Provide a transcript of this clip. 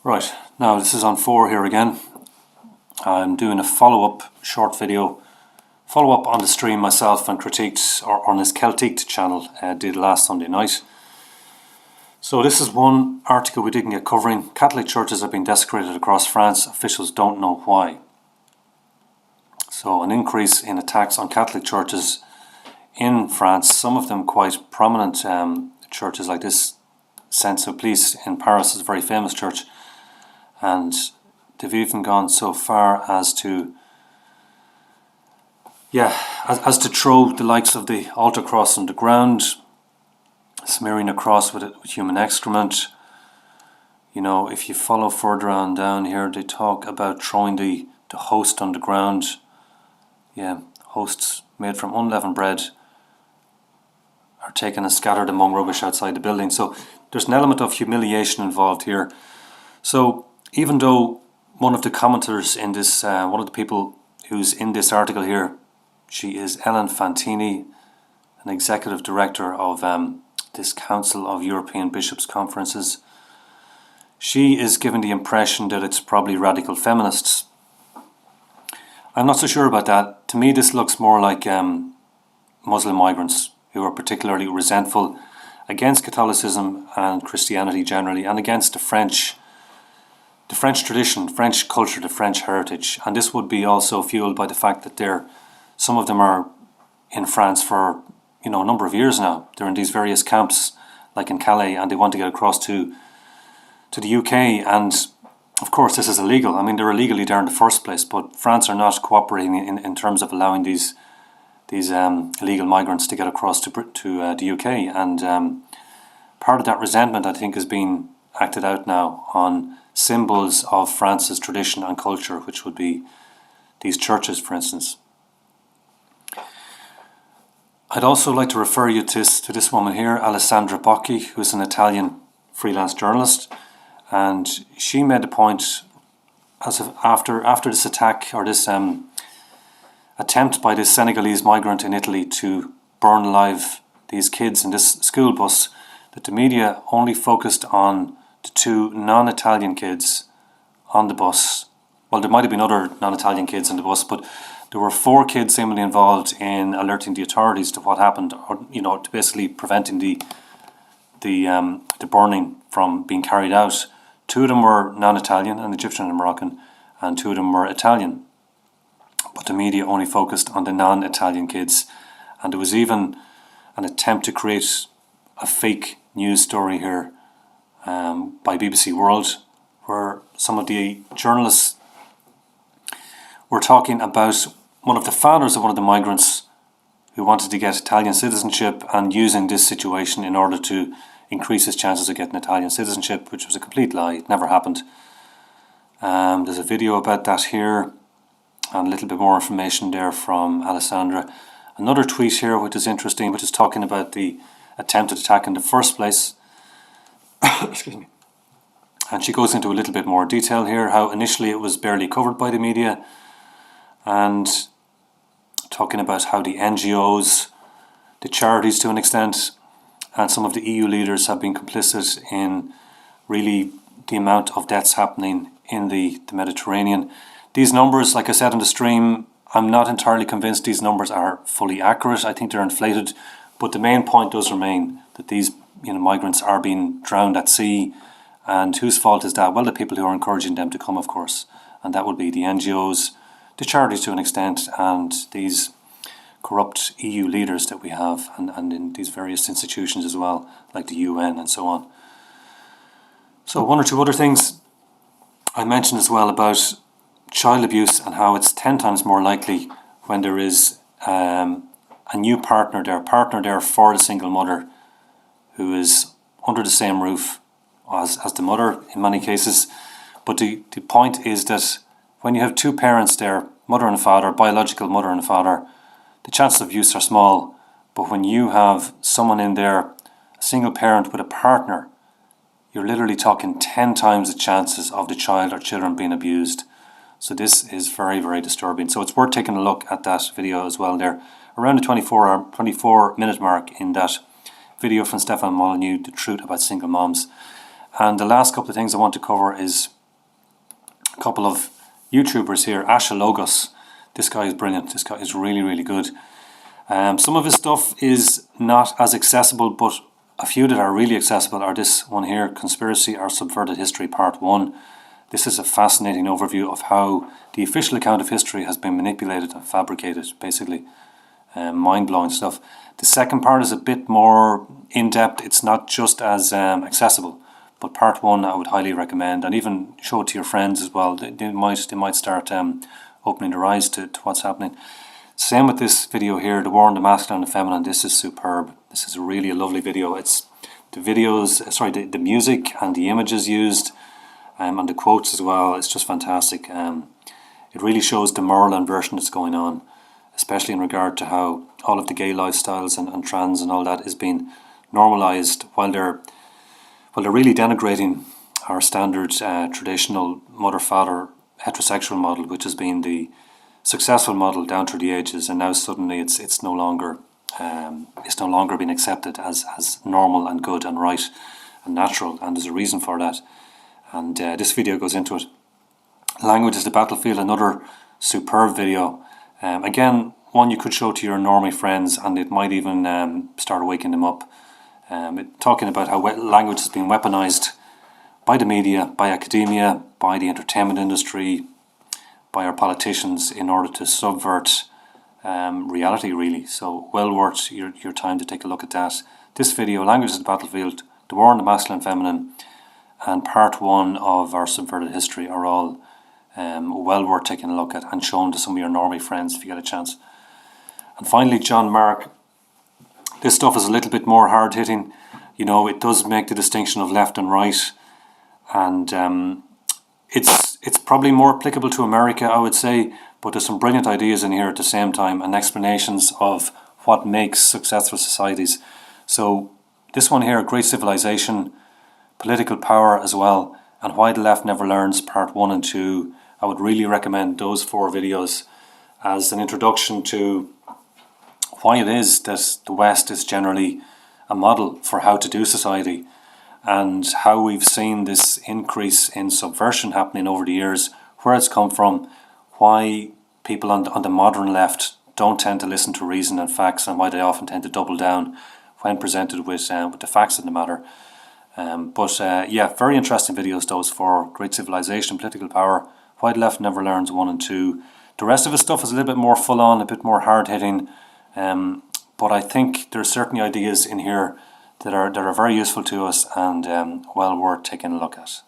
Right, now this is on 4 here again. I'm doing a follow-up short video, follow-up on the stream myself and critiqued, or on this Celtiqued channel, did last Sunday night. So this is one article we didn't get covering. Catholic churches have been desecrated across France. Officials don't know why. So an increase in attacks on Catholic churches in France, some of them quite prominent churches like this Saint-Sulpice in Paris is a very famous church, and they've even gone so far as to throw the likes of the altar cross on the ground, smearing a cross with human excrement. You know, if you follow further on down here, they talk about throwing the host on the ground. Yeah, hosts made from unleavened bread are taken and scattered among rubbish outside the building. So there's an element of humiliation involved here. So even though one of the commenters in this, one of the people who's in this article here, she is Ellen Fantini, an executive director of this Council of European Bishops' Conferences. She is given the impression that it's probably radical feminists. I'm not so sure about that. To me, this looks more like Muslim migrants who are particularly resentful against Catholicism and Christianity generally, and against the French tradition, French culture, the French heritage. And this would be also fueled by the fact that some of them are in France for a number of years now. They're in these various camps, like in Calais, and they want to get across to the UK. And of course, this is illegal. I mean, they're illegally there in the first place, but France are not cooperating in terms of allowing these illegal migrants to get across to the UK. And part of that resentment, I think, is being acted out now on symbols of France's tradition and culture, which would be these churches, for instance. I'd also like to refer you to this woman here, Alessandra Bocchi, who's an Italian freelance journalist, and she made the point after this attack, or this attempt by this Senegalese migrant in Italy to burn alive these kids in this school bus, that the media only focused on the 2 non-Italian kids on the bus. Well, there might have been other non-Italian kids on the bus, but there were 4 kids seemingly involved in alerting the authorities to what happened, or to basically preventing the burning from being carried out. 2 of them were non-Italian, an Egyptian and a Moroccan, and 2 of them were Italian. But the media only focused on the non-Italian kids, and there was even an attempt to create a fake news story here by BBC World, where some of the journalists were talking about one of the fathers of one of the migrants who wanted to get Italian citizenship, and using this situation in order to increase his chances of getting Italian citizenship, which was a complete lie. It never happened. There's a video about that here, and a little bit more information there from Alessandra. Another tweet here which is interesting, which is talking about the attempted attack in the first place. Excuse me. And she goes into a little bit more detail here, how initially it was barely covered by the media, and talking about how the NGOs, the charities to an extent, and some of the EU leaders have been complicit in really the amount of deaths happening in the Mediterranean. These numbers, like I said on the stream, I'm not entirely convinced these numbers are fully accurate. I think they're inflated, but the main point does remain that these migrants are being drowned at sea. And whose fault is that? Well, the people who are encouraging them to come, of course, and that would be the NGOs, the charities to an extent, and these corrupt EU leaders that we have, and in these various institutions as well, like the UN and so on. So 1 or 2 other things I mentioned as well about child abuse, and how it's 10 times more likely when there is a new partner there for the single mother who is under the same roof as the mother in many cases. But the point is that when you have 2 parents there, mother and father, biological mother and father, the chances of abuse are small. But when you have someone in there, a single parent with a partner, you're literally talking 10 times the chances of the child or children being abused. So this is very, very disturbing. So it's worth taking a look at that video as well there. Around the 24-minute mark in that video from Stefan Molyneux, The Truth About Single Moms. And the last couple of things I want to cover is a couple of YouTubers here. Asha. This guy is brilliant. This guy is really, really good. Some of his stuff is not as accessible, but a few that are really accessible are this one here, Conspiracy or Subverted History Part 1. This is a fascinating overview of how the official account of history has been manipulated and fabricated, basically. Mind-blowing stuff. The second part is a bit more in-depth. It's not just as accessible, but Part 1 I would highly recommend, and even show it to your friends as well. They might start opening their eyes to what's happening. Same with this video here, The War on the Masculine and Feminine. This is superb. This is really a lovely video. It's the music and the images used, and the quotes as well. It's just fantastic. It really shows the moral inversion that's going on, especially in regard to how all of the gay lifestyles and trans and all that is being normalised, while they're really denigrating our standard traditional mother-father heterosexual model, which has been the successful model down through the ages, and now suddenly it's no longer being accepted as normal and good and right and natural, and there's a reason for that. And this video goes into it. Language is the Battlefield, another superb video. Again, one you could show to your normie friends, and it might even start waking them up. Talking about how language has been weaponized by the media, by academia, by the entertainment industry, by our politicians in order to subvert reality, really. So well worth your time to take a look at that. This video, Language is the Battlefield, The War on the Masculine and Feminine, and Part 1 of our Subverted History are all well worth taking a look at and showing to some of your normie friends if you get a chance. And finally, John Mark. This stuff is a little bit more hard-hitting. You know, it does make the distinction of left and right, and it's probably more applicable to America, I would say, but there's some brilliant ideas in here at the same time, and explanations of what makes successful societies. So this one here, Great Civilization, Political Power as well, and Why the Left Never Learns, Part 1 and 2. I would really recommend those 4 videos as an introduction to why it is that the West is generally a model for how to do society, and how we've seen this increase in subversion happening over the years, where it's come from, why people on the modern left don't tend to listen to reason and facts, and why they often tend to double down when presented with the facts of the matter. Yeah, very interesting videos, those 4. Great Civilization, Political Power, Why the Left Never Learns 1 and 2. The rest of his stuff is a little bit more full on, a bit more hard hitting. But I think there are certainly ideas in here that are very useful to us, and well worth taking a look at.